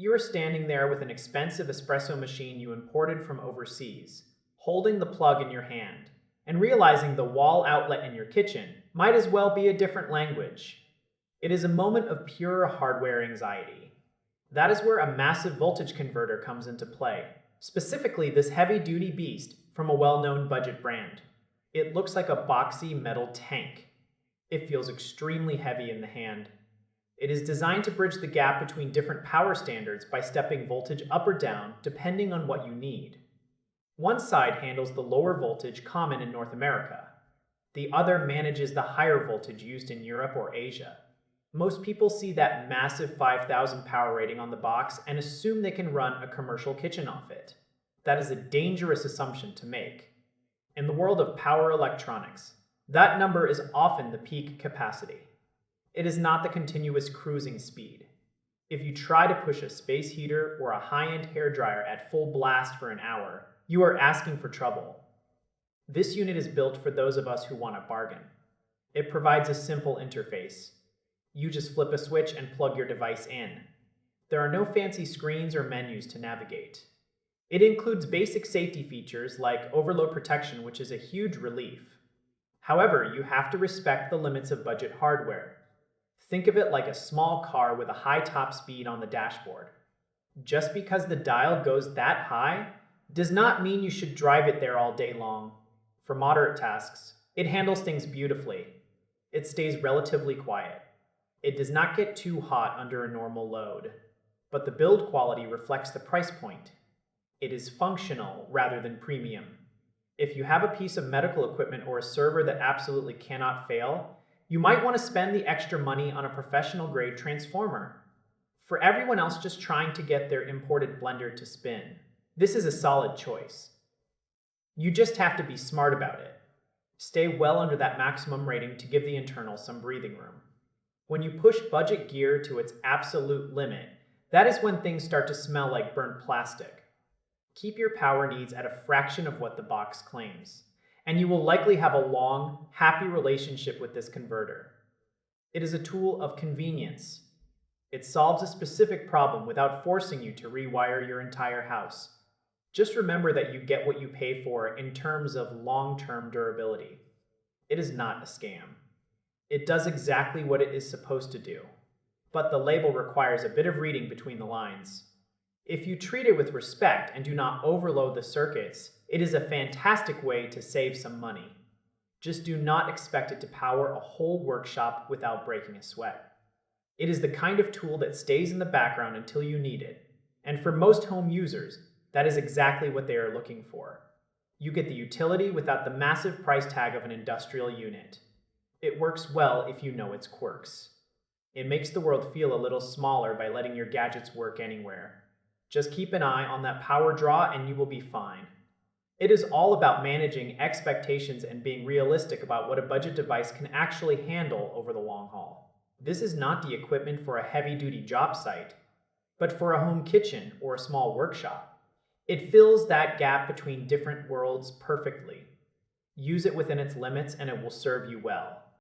You are standing there with an expensive espresso machine you imported from overseas, holding the plug in your hand, and realizing the wall outlet in your kitchen might as well be a different language. It is a moment of pure hardware anxiety. That is where a massive voltage converter comes into play, specifically this heavy-duty beast from a well-known budget brand. It looks like a boxy metal tank. It feels extremely heavy in the hand. It is designed to bridge the gap between different power standards by stepping voltage up or down depending on what you need. One side handles the lower voltage common in North America. The other manages the higher voltage used in Europe or Asia. Most people see that massive 5,000 power rating on the box and assume they can run a commercial kitchen off it. That is a dangerous assumption to make. In the world of power electronics, that number is often the peak capacity. It is not the continuous cruising speed. If you try to push a space heater or a high-end hairdryer at full blast for an hour, you are asking for trouble. This unit is built for those of us who want a bargain. It provides a simple interface. You just flip a switch and plug your device in. There are no fancy screens or menus to navigate. It includes basic safety features like overload protection, which is a huge relief. However, you have to respect the limits of budget hardware. Think of it like a small car with a high top speed on the dashboard. Just because the dial goes that high does not mean you should drive it there all day long. For moderate tasks, it handles things beautifully. It stays relatively quiet. It does not get too hot under a normal load. But the build quality reflects the price point. It is functional rather than premium. If you have a piece of medical equipment or a server that absolutely cannot fail, you might want to spend the extra money on a professional-grade transformer. For everyone else just trying to get their imported blender to spin, this is a solid choice. You just have to be smart about it. Stay well under that maximum rating to give the internal some breathing room. When you push budget gear to its absolute limit, that is when things start to smell like burnt plastic. Keep your power needs at a fraction of what the box claims, and you will likely have a long, happy relationship with this converter. It is a tool of convenience. It solves a specific problem without forcing you to rewire your entire house. Just remember that you get what you pay for in terms of long-term durability. It is not a scam. It does exactly what it is supposed to do, but the label requires a bit of reading between the lines. If you treat it with respect and do not overload the circuits, it is a fantastic way to save some money. Just do not expect it to power a whole workshop without breaking a sweat. It is the kind of tool that stays in the background until you need it, and for most home users, that is exactly what they are looking for. You get the utility without the massive price tag of an industrial unit. It works well if you know its quirks. It makes the world feel a little smaller by letting your gadgets work anywhere. Just keep an eye on that power draw and you will be fine. It is all about managing expectations and being realistic about what a budget device can actually handle over the long haul. This is not the equipment for a heavy-duty job site, but for a home kitchen or a small workshop. It fills that gap between different worlds perfectly. Use it within its limits and it will serve you well.